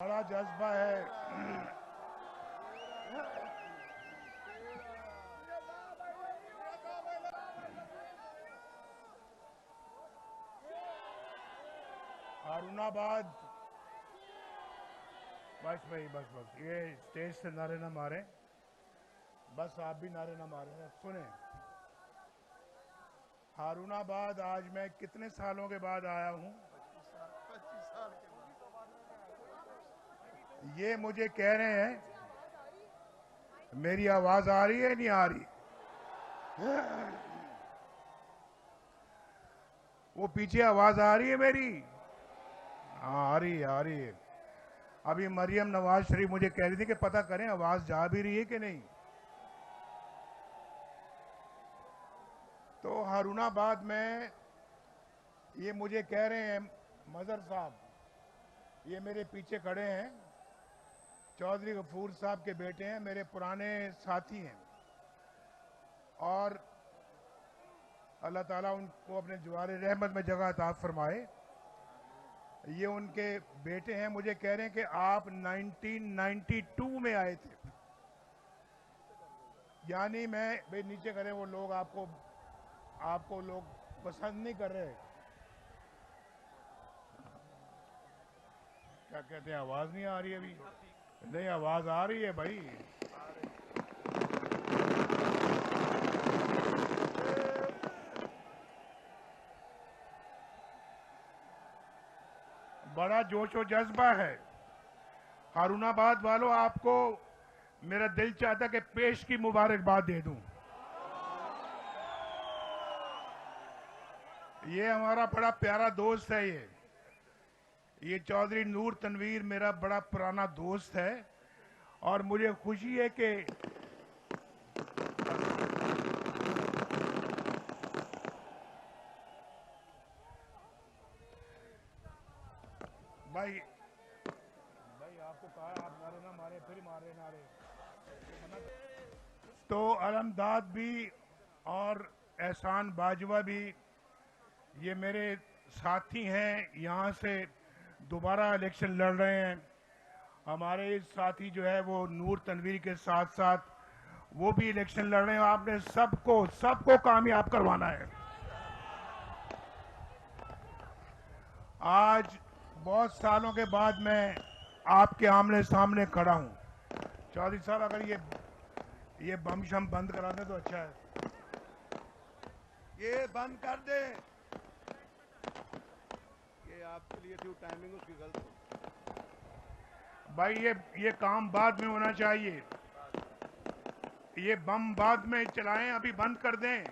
बड़ा जज्बा है। हारूनाबाद, बस भाई बस ये स्टेज से नारे ना मारे, बस आप भी नारे ना मारे। सुने, हारूनाबाद आज मैं कितने सालों के बाद आया हूं। 25 साल के बाद ये मुझे कह रहे हैं मेरी आवाज आ रही है नहीं आ रही। वो पीछे आवाज आ रही है मेरी? हाँ आ रही है, आ रही है। अभी मरियम नवाज शरीफ मुझे कह रही थी कि पता करें आवाज जा भी रही है कि नहीं। तो हारूनाबाद में ये मुझे कह रहे हैं मजहर साहब, ये मेरे पीछे खड़े हैं, चौधरी गफूर साहब के बेटे हैं, मेरे पुराने साथी हैं और अल्लाह ताला उनको अपने जवार रहमत में जगह अता फरमाए। ये उनके बेटे हैं, मुझे कह रहे हैं कि आप 1992 में आए थे। यानी मैं भाई नीचे करें, वो लोग आपको लोग पसंद नहीं कर रहे। क्या कहते हैं, आवाज नहीं आ रही अभी? नहीं आवाज आ रही है भाई। बड़ा जोश और जज्बा है। हारूनाबाद वालों, आपको मेरा दिल चाहता कि पेश की मुबारकबाद दे दूं। ये हमारा बड़ा प्यारा दोस्त है। ये चौधरी नूर तनवीर मेरा बड़ा पुराना दोस्त है और मुझे खुशी है कि भाई आपको कहा आप नारे ना मारे, फिर मारे नारे। तो अलमदाद भी और एहसान बाजवा भी ये मेरे साथी हैं, यहाँ से दोबारा इलेक्शन लड़ रहे हैं। हमारे इस साथी जो है वो नूर तनवीर के साथ साथ वो भी इलेक्शन लड़ रहे हैं। आपने सबको कामयाब करवाना है। आज बहुत सालों के बाद मैं आपके आमने सामने खड़ा हूं। चौधरी साहब अगर ये बम शम बंद करा दें तो अच्छा है। ये बंद कर दे। ये आपके लिए थी टाइमिंग उसकी गलत हो। भाई ये काम बाद में होना चाहिए। ये बम बाद में चलाएं, अभी बंद कर दें।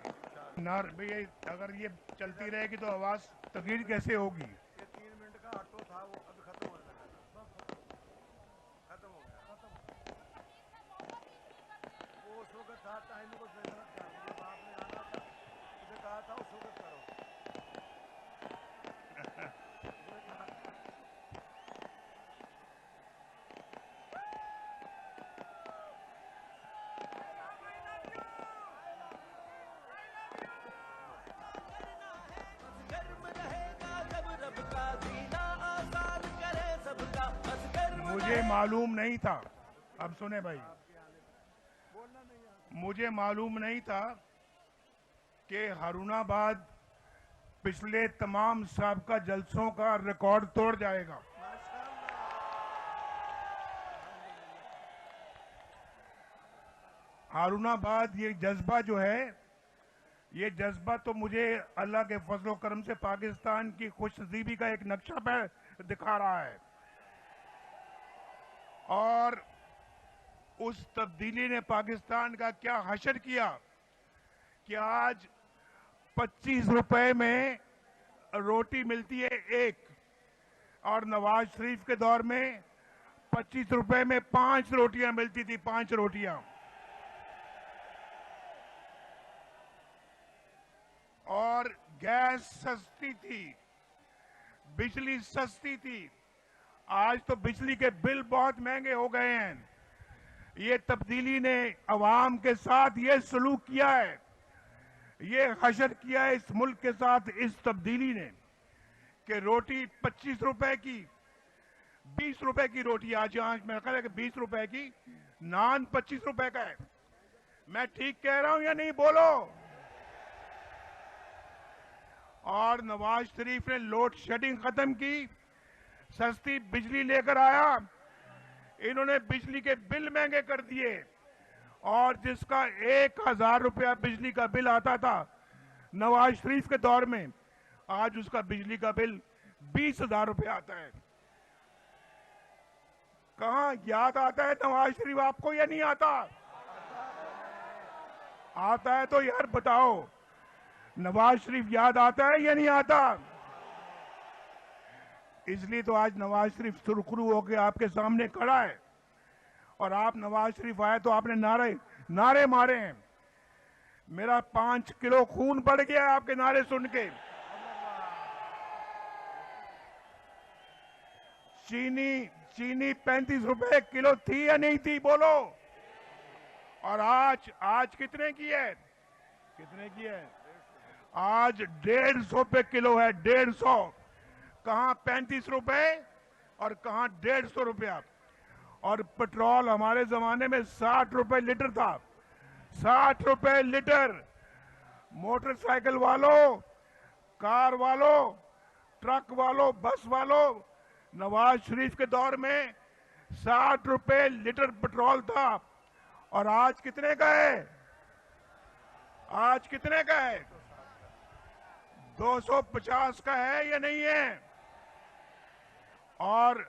नार भैया अगर ये चलती रहेगी तो आवाज तकलीफ कैसे होगी? ये 3 मिनट का ऑटो था, वो अब खत्म होने लगा, खत्म हो गया। वो उस वक्त था, टाइमिंग को गलत कर दी। जब आपने आना था उसे कहा था उस वक्त करो। मुझे मालूम नहीं था, अब सुने भाई, मुझे मालूम नहीं था कि हारूनाबाद पिछले तमाम साबका जलसों का रिकॉर्ड तोड़ जाएगा। हारूनाबाद ये जज्बा जो है, ये जज्बा तो मुझे अल्लाह के फजलो करम से पाकिस्तान की खुशनसीबी का एक नक्शा पे दिखा रहा है। और उस तब्दीली ने पाकिस्तान का क्या हशर किया कि आज 25 रुपए में रोटी मिलती है एक, और नवाज शरीफ के दौर में 25 रुपए में 5 रोटियां मिलती थी, 5 रोटियां। और गैस सस्ती थी, बिजली सस्ती थी। आज तो बिजली के बिल बहुत महंगे हो गए हैं। ये तब्दीली ने अवाम के साथ ये सलूक किया है, ये हशर किया है इस मुल्क के साथ इस तब्दीली ने कि रोटी 25 रुपए की, 20 रुपए की रोटी आज यहाँ मेरा ख्याल है कि 20 रुपए की, नान 25 रुपए का है। मैं ठीक कह रहा हूं या नहीं, बोलो। और नवाज शरीफ ने लोड शेडिंग खत्म की, सस्ती बिजली लेकर आया। इन्होंने बिजली के बिल महंगे कर दिए, और जिसका 1000 रुपया बिजली का बिल आता था नवाज शरीफ के दौर में, आज उसका बिजली का बिल 20,000 रुपया आता है। कहां याद आता है नवाज शरीफ आपको या नहीं आता? आता है तो यार बताओ, नवाज शरीफ याद आता है या नहीं आता? इसलिए तो आज नवाज शरीफ सुरखरू होकर आपके सामने खड़ा है। और आप नवाज शरीफ आए तो आपने नारे मारे हैं। मेरा 5 किलो खून बढ़ गया है आपके नारे सुन के। चीनी 35 रुपए किलो थी या नहीं थी, बोलो। और आज कितने की है? कितने की है? आज 150 पे किलो है, 150। कहां 35 रुपए और कहां 150 रुपया। और पेट्रोल हमारे जमाने में 60 रुपए लीटर था, 60 रुपए लीटर। मोटरसाइकिल वालों, कार वालों, ट्रक वालों, बस वालों, नवाज शरीफ के दौर में 60 रुपए लीटर पेट्रोल था। और आज कितने का है? आज कितने का है? 250 का है या नहीं है? और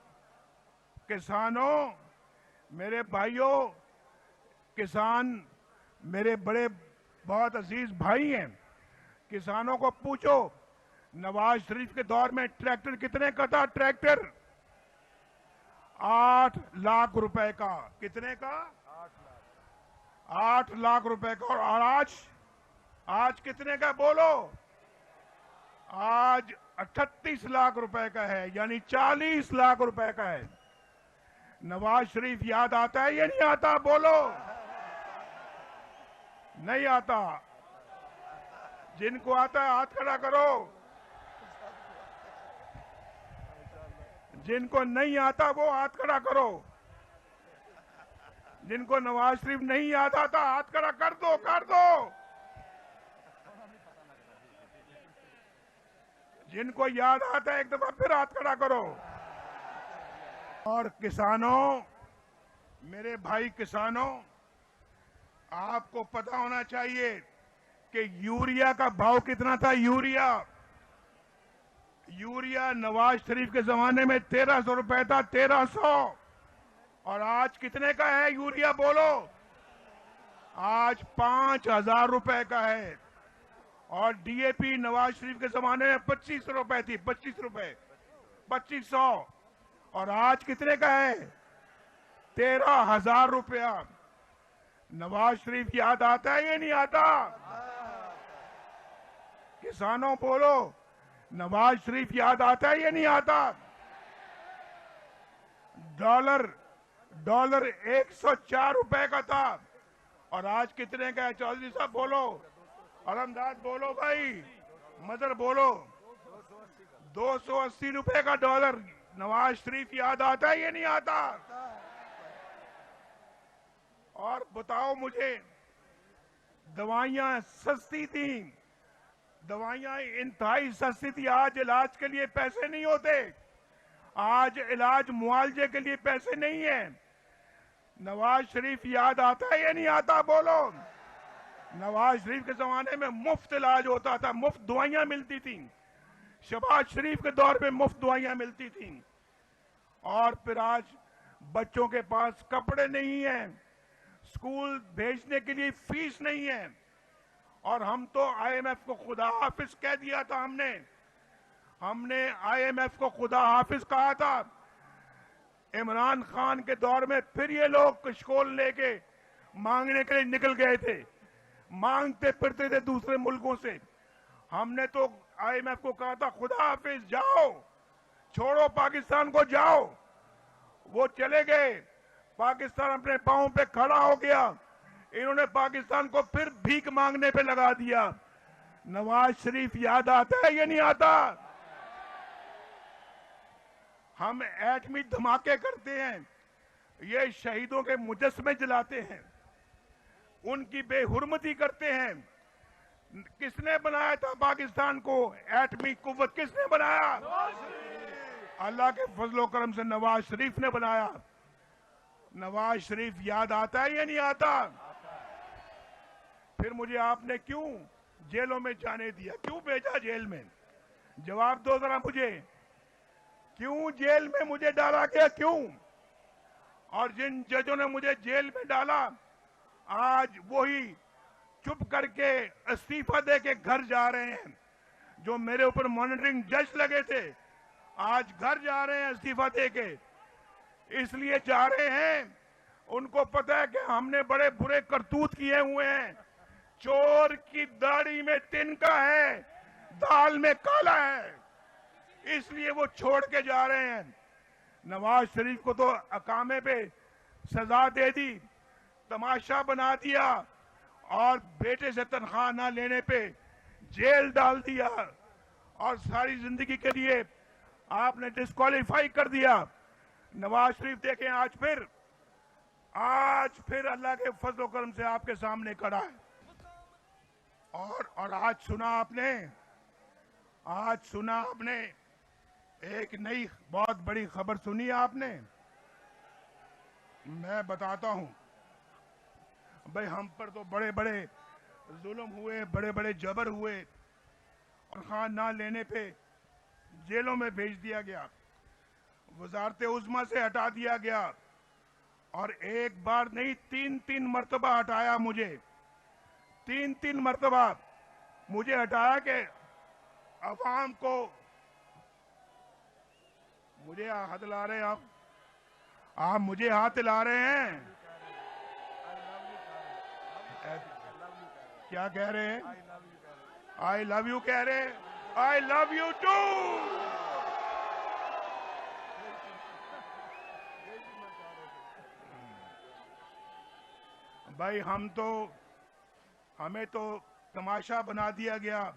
किसानों, मेरे भाइयों, किसान मेरे बड़े बहुत अजीज भाई हैं। किसानों को पूछो, नवाज शरीफ के दौर में ट्रैक्टर कितने का था? ट्रैक्टर 8 लाख रुपए का। कितने का? 8 लाख रुपए का। और आज कितने का, बोलो। आज 38 लाख रुपए का है, यानी 40 लाख रुपए का है। नवाज शरीफ याद आता है या नहीं आता, बोलो। नहीं आता। जिनको आता है हाथ खड़ा करो। जिनको नहीं आता वो हाथ खड़ा करो। जिनको नवाज शरीफ नहीं याद आता हाथ खड़ा कर दो, कर दो। जिनको याद आता है एक दफा फिर हाथ खड़ा करो। और किसानों, मेरे भाई किसानों, आपको पता होना चाहिए कि यूरिया का भाव कितना था। यूरिया नवाज शरीफ के जमाने में 1300 रुपए था, 1300। और आज कितने का है यूरिया, बोलो। आज 5000 रुपए का है। और डीएपी नवाज शरीफ के जमाने में 25 रुपए थी, 25 रुपए, 2500। और आज कितने का है? 13,000 रुपया। नवाज शरीफ याद आता है या नहीं आता? किसानों बोलो, नवाज शरीफ याद आता है या नहीं आता? डॉलर 104 रुपए का था, और आज कितने का है? चौधरी साहब बोलो, अलमदाद बोलो, भाई मदर बोलो। 280 रुपए का डॉलर। नवाज शरीफ याद आता है या नहीं आता? और बताओ मुझे, दवाइयां सस्ती थी, दवाइयां इंतहाई सस्ती थी। आज इलाज के लिए पैसे नहीं होते, आज इलाज मुआवजे के लिए पैसे नहीं है। नवाज शरीफ याद आता है या नहीं आता, बोलो। नवाज शरीफ के जमाने में मुफ्त इलाज होता था, मुफ्त दवाइयां मिलती थी। शहबाज शरीफ के दौर में मुफ्त दवाइयां मिलती थी। और फिर आज बच्चों के पास कपड़े नहीं हैं, स्कूल भेजने के लिए फीस नहीं है। और हम तो आईएमएफ को खुदा हाफिज कह दिया था। हमने आईएमएफ को खुदा हाफिज कहा था। इमरान खान के दौर में फिर ये लोग कशकोल लेके मांगने के लिए निकल गए थे, मांगते फिरते थे दूसरे मुल्कों से। हमने तो आईएमएफ को कहा था, खुदा हाफिज, जाओ, छोड़ो पाकिस्तान को, जाओ। वो चले गए, पाकिस्तान अपने पांव पे खड़ा हो गया। इन्होंने पाकिस्तान को फिर भीख मांगने पे लगा दिया। नवाज शरीफ याद आता है या नहीं आता? हम एटमी धमाके करते हैं, ये शहीदों के मुजस्समे जलाते हैं, उनकी बेहुरमती करते हैं। किसने बनाया था पाकिस्तान को? एटमी कुव्वत किसने बनाया? अल्लाह के फजलो करम से नवाज शरीफ ने बनाया। नवाज शरीफ याद आता है या नहीं आता? फिर मुझे आपने क्यों जेलों में जाने दिया, क्यों भेजा जेल में? जवाब दो जरा मुझे, क्यों जेल में मुझे डाला गया, क्यों? और जिन जजों ने मुझे जेल में डाला, आज वही चुप करके इस्तीफा दे के घर जा रहे हैं। जो मेरे ऊपर मॉनिटरिंग जज लगे थे, आज घर जा रहे हैं इस्तीफा दे के। इसलिए जा रहे हैं, उनको पता है कि हमने बड़े बुरे करतूत किए हुए हैं। चोर की दाढ़ी में तिनका है, दाल में काला है, इसलिए वो छोड़ के जा रहे हैं। नवाज शरीफ को तो अकामे पे सजा दे दी, तमाशा बना दिया, और बेटे से तनख्वाह ना लेने पे जेल डाल दिया, और सारी जिंदगी के लिए आपने डिस्क्वालीफाई कर दिया। नवाज शरीफ देखें आज फिर अल्लाह के फजल करम से आपके सामने खड़ा है। और आज सुना आपने एक नई बहुत बड़ी खबर सुनी आपने। मैं बताता हूं भाई, हम पर तो बड़े बड़े जुल्म हुए, बड़े बड़े जबर हुए, और खान ना लेने पे जेलों में भेज दिया गया, वजारत उज़्मा से हटा दिया गया, और एक बार नहीं 3-3 मरतबा हटाया मुझे। 3-3 मरतबा मुझे हटाया कि अवाम को, मुझे हाथ ला रहे हैं आप मुझे हाथ ला रहे हैं। क्या कह रहे हैं? आई लव यू कह रहे हैं। I love you too. भाई हमें तो तमाशा बना दिया गया,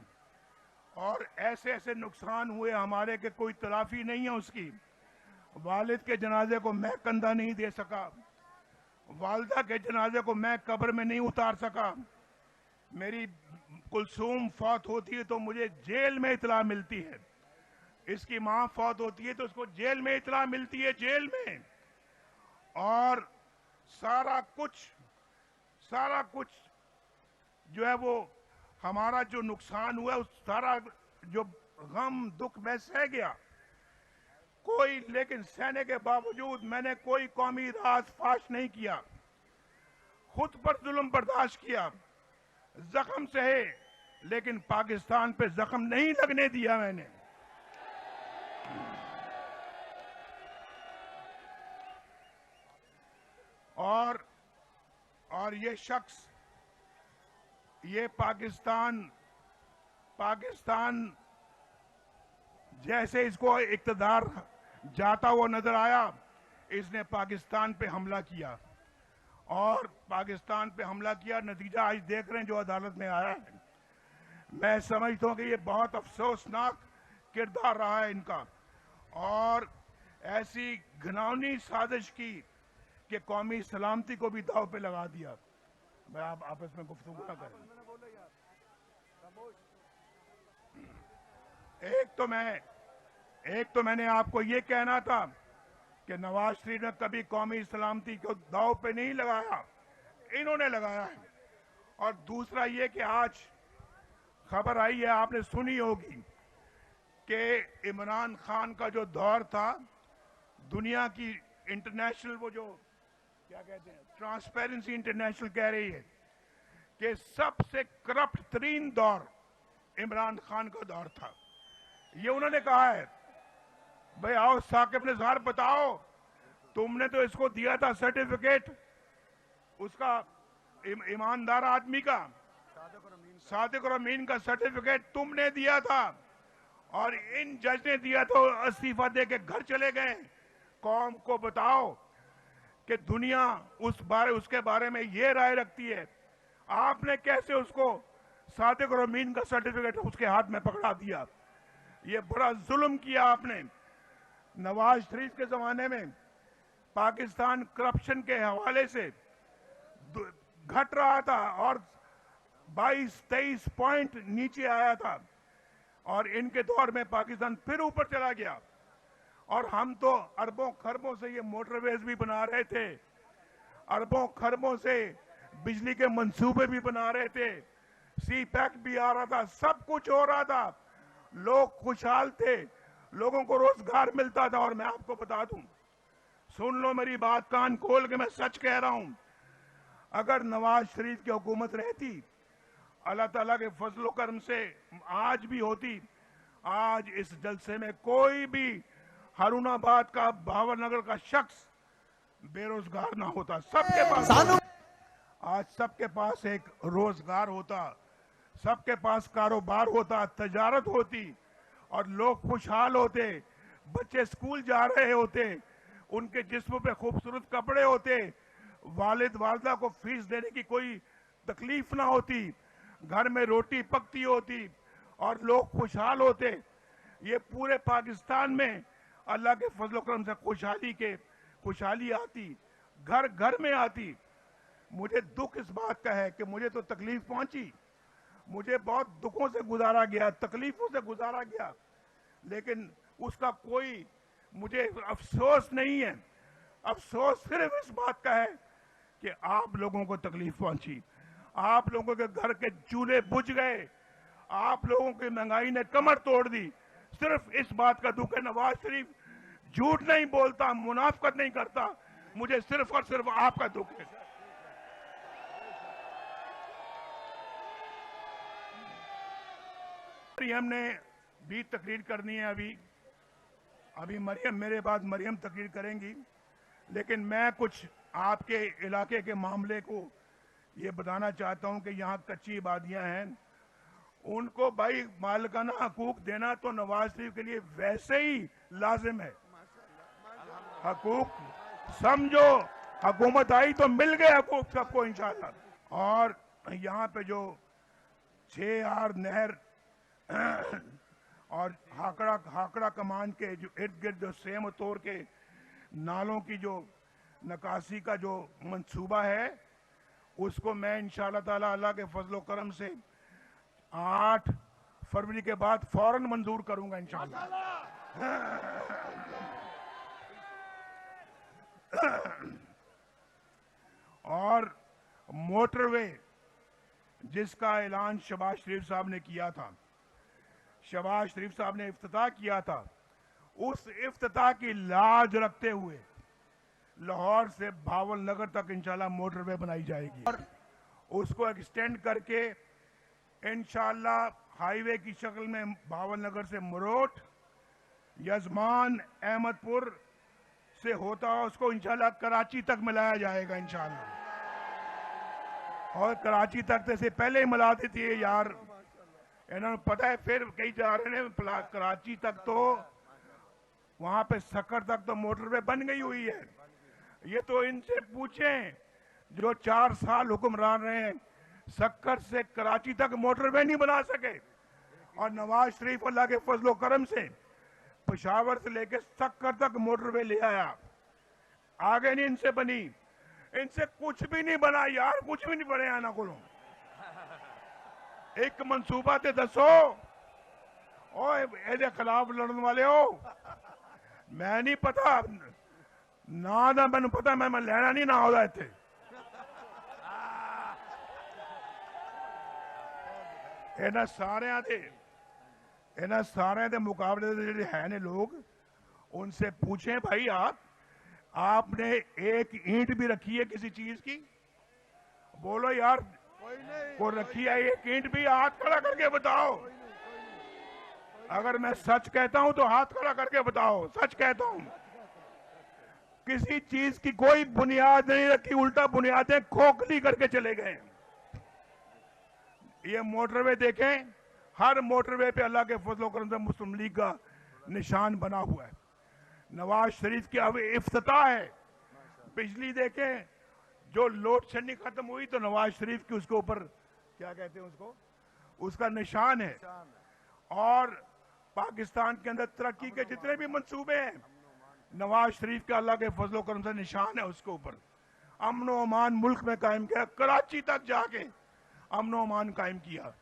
और ऐसे ऐसे नुकसान हुए हमारे के कोई तलाफी नहीं है उसकी। वालिद के जनाजे को मैं कंधा नहीं दे सका, वालदा के जनाजे को मैं कब्र में नहीं उतार सका। मेरी कुलसूम फौत होती है तो मुझे जेल में इतला मिलती है, इसकी मां फौत होती है तो उसको जेल में इतला मिलती है, जेल में। और सारा कुछ जो है वो हमारा जो नुकसान हुआ, उस सारा जो गम दुख मैं सह गया, लेकिन सहने के बावजूद मैंने कोई कौमी राज फाश नहीं किया, खुद पर जुल्म बर्दाश्त किया, जख्म सहे, लेकिन पाकिस्तान पे जख्म नहीं लगने दिया मैंने। और ये शख्स, ये पाकिस्तान जैसे इसको इक़्तिदार जाता हुआ नजर आया, इसने पाकिस्तान पे हमला किया, और पाकिस्तान पे हमला किया, नतीजा आज देख रहे हैं जो अदालत में आया है। मैं समझता हूं कि ये बहुत अफसोसनाक किरदार रहा है इनका, और ऐसी घिनौनी साजिश की कि कौमी सलामती को भी दांव पे लगा दिया। मैं आप आपस में गुफ्तगू ना करें। एक तो मैंने आपको ये कहना था कि नवाज शरीफ ने कभी कौमी सलामती को दांव पे नहीं लगाया, इन्होंने लगाया है। और दूसरा ये कि आज खबर आई है, आपने सुनी होगी कि इमरान खान का जो दौर था, दुनिया की इंटरनेशनल, वो जो क्या कहते हैं, ट्रांसपेरेंसी इंटरनेशनल कह रही है कि सबसे करप्ट तरीन दौर इमरान खान का दौर था। ये उन्होंने कहा है। भाई आओ साकिब निसार, बताओ, तुमने तो इसको दिया था सर्टिफिकेट उसका, ईमानदार आदमी का, सादिक और अमीन का सर्टिफिकेट तुमने दिया था, और इन जज ने दिया तो इस्तीफा दे के घर चले गए। कौम को बताओ कि दुनिया उसके बारे में ये राय रखती है, आपने कैसे उसको सादिक और अमीन का सर्टिफिकेट उसके हाथ में पकड़ा दिया? ये बड़ा जुल्म किया आपने। नवाज शरीफ के जमाने में पाकिस्तान करप्शन के हवाले से घट रहा था और 22-23 पॉइंट नीचे आया था, और इनके दौर में पाकिस्तान फिर ऊपर चला गया। और हम तो अरबों खरबों से ये मोटरवेज भी बना रहे थे, अरबों खरबों से बिजली के मंसूबे भी बना रहे थे, सी पैक भी आ रहा था, सब कुछ हो रहा था, लोग खुशहाल थे, लोगों को रोजगार मिलता था। और मैं आपको बता दूं, सुन लो मेरी बात कान खोल के, मैं सच कह रहा हूं, अगर नवाज शरीफ की हुकूमत रहती, अल्लाह ताला के फजलो करम से आज भी होती, आज इस जलसे में कोई भी हारूनाबाद का, भावनगर का शख्स बेरोजगार ना होता। सबके पास आज सबके पास एक रोजगार होता, सबके पास कारोबार होता, तजारत होती और लोग खुशहाल होते, बच्चे स्कूल जा रहे होते, उनके जिस्म पे खूबसूरत कपड़े होते, वालिद वालदा को फीस देने की कोई तकलीफ ना होती, घर में रोटी पकती होती और लोग खुशहाल होते। ये पूरे पाकिस्तान में अल्लाह के फजल करम से खुशहाली आती, घर घर में आती। मुझे दुख इस बात का है कि मुझे तो तकलीफ पहुंची, मुझे बहुत दुखों से गुजारा गया, तकलीफों से गुजारा गया, लेकिन उसका कोई मुझे अफसोस नहीं है। अफसोस सिर्फ इस बात का है कि आप लोगों को तकलीफ पहुंची, आप लोगों के घर के चूल्हे बुझ गए, आप लोगों की महंगाई ने कमर तोड़ दी। सिर्फ इस बात का दुख है। नवाज शरीफ झूठ नहीं बोलता, मुनाफिकत नहीं करता, मुझे सिर्फ और सिर्फ आपका दुख है। हमने भी तकरीर करनी है, अभी मरियम, मेरे बाद मरियम तकरीर करेंगी, लेकिन मैं कुछ आपके इलाके के मामले को ये बताना चाहता हूं कि यहाँ कच्ची आबादियां हैं, उनको भाई मालिकाना हकूक देना तो नवाज शरीफ के लिए वैसे ही लाजिम है। हकूक समझो, हुकूमत आई तो मिल गए हकूक सबको इंशाल्लाह। और यहाँ पे जो 6R नहर और हाकड़ा कमान के जो इर्द गिर्द जो सेम तौर के नालों की जो नकासी का जो मंसूबा है, उसको मैं इंशाल्लाह ताला अल्लाह के फजलो करम से 8 फरवरी के बाद फौरन मंजूर करूंगा इंशाल्लाह। और मोटरवे जिसका ऐलान शहबाज शरीफ साहब ने किया था, शहबाज शरीफ साहब ने इफ्तिताह किया था, उस इफ्तिताह की लाज रखते हुए लाहौर से भावलनगर तक इंशाल्लाह मोटरवे बनाई जाएगी और उसको एक्सटेंड करके इंशाल्लाह हाईवे की शक्ल में भावलनगर से मुरोट, यजमान, अहमदपुर से होता हुआ उसको इंशाल्लाह कराची तक मिलाया जाएगा इंशाल्लाह। और कराची तक से पहले ही मिला देती है यार, इन्होंने पता है, फिर कई जा रहे हैं कराची तक, तो वहां पे सक्कर तक तो मोटरवे बन गई हुई है। ये तो इनसे पूछें जो 4 साल हुक्मरान रहे हैं, सक्कर से कराची तक मोटरवे नहीं बना सके, और नवाज शरीफ अल्लाह के फजलो करम से पेशावर से लेके सक्कर तक मोटरवे ले आया। आगे नहीं इनसे बनी, इनसे कुछ भी नहीं बना यार, कुछ भी नहीं बने आना को। एक मंसूबा ते दसो, ए खिलाफ लड़ने वाले हो, मैं नहीं पता ना मैंने पता, मैं लेना नहीं ना होता इतने। इन्हें सारे दे मुकाबले जो है ने लोग, उनसे पूछें भाई आपने एक ईंट भी रखी है किसी चीज की? बोलो यार, को रखी है एक ईंट भी? हाथ खड़ा करके बताओ। अगर मैं सच कहता हूं तो हाथ खड़ा करके बताओ, सच कहता हूं। किसी चीज की कोई बुनियाद नहीं रखी, उल्टा बुनियादें खोखली करके चले गए। ये मोटरवे देखें, हर मोटरवे पे अल्लाह के फजलो करम से मुस्लिम लीग का निशान बना हुआ है। नवाज शरीफ की अब इफ्तिताह है। बिजली देखें, जो लोड शेडिंग खत्म हुई तो नवाज शरीफ की उसके ऊपर क्या कहते हैं उसको, उसका निशान है। और पाकिस्तान के अंदर तरक्की के जितने भी मंसूबे हैं, नवाज शरीफ का अल्लाह के फजलो करम से निशान है उसके ऊपर। अमन व अमान मुल्क में कायम किया, कराची तक जाके अमन व अमान कायम किया।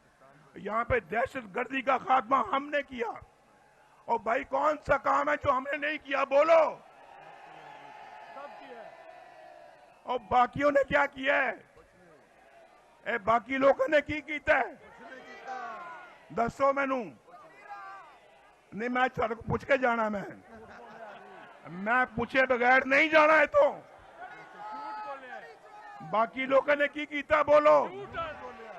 यहाँ पे दहशत गर्दी का खात्मा हमने किया। और भाई कौन सा काम है जो हमने नहीं किया, बोलो। सब किया है। और बाकियों ने क्या किया है? ए बाकी लोगों ने की कीता है? कुछ नहीं किया। दसो मैनू। नहीं मैं तुहाडे को पूछ के जाना, मैं पूछे बगैर नहीं जाना है। तो झूठ बोले है। बाकी लोगों ने की कीता, बोलो। झूठ बोले है।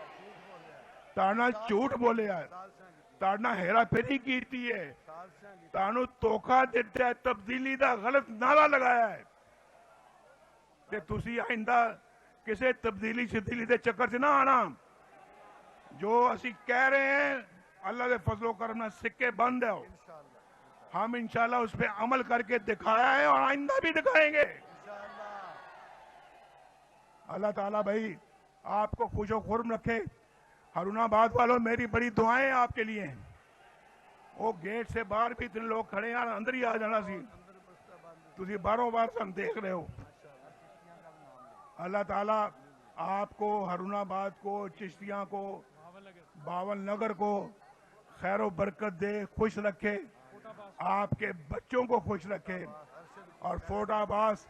ताना झूठ बोले है, ताना हेरा फेरी कीती है, तानू धोखा दिता है, तब्दीली का गलत नारा लगाया है। ते तुसी आइंदा किसी तब्दीली शब्दीली के चक्कर च ना आना। जो असी कह रहे हैं अल्लाह के फजलो करम नाल सिक्के बंद है, हम इंशाल्लाह उस पर अमल करके दिखाया है और आइंदा भी दिखाएंगे। अल्लाह ताला भाई आपको खुशो खुर्म रखे। हरुणाबाद वालों, मेरी बड़ी दुआएं आपके लिए हैं। वो गेट से बाहर भी इतने लोग खड़े हैं, अंदर ही आ जाना सी, तुसी बारों बार सन देख रहे हो। अल्लाह ताला आपको, हरुणाबाद को, चिश्तियां को, बावल नगर को खैर व बरकत दे, खुश रखे, आपके बच्चों को खुश रखे। और फोर्ट अब्बास,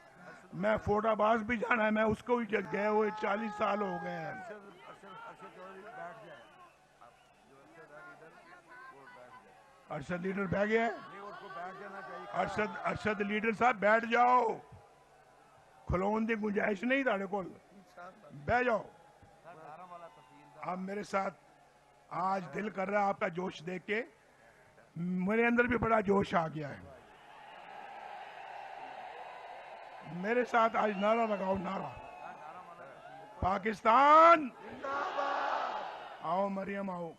मैं फोर्ट अब्बास भी जाना है, मैं उसको भी गए हुए 40 साल हो गए हैं। अरशद लीडर बैठ गया है। अरशद लीडर साहब बैठ जाओ, खलोन की गुंजाइश नहीं ताड़े को, बह जाओ। आप मेरे साथ, आज दिल कर रहा है आपका जोश देख के, मेरे अंदर भी बड़ा जोश आ गया है। मेरे साथ आज नारा लगाओ, नारा पाकिस्तान, आओ मरियम आओ।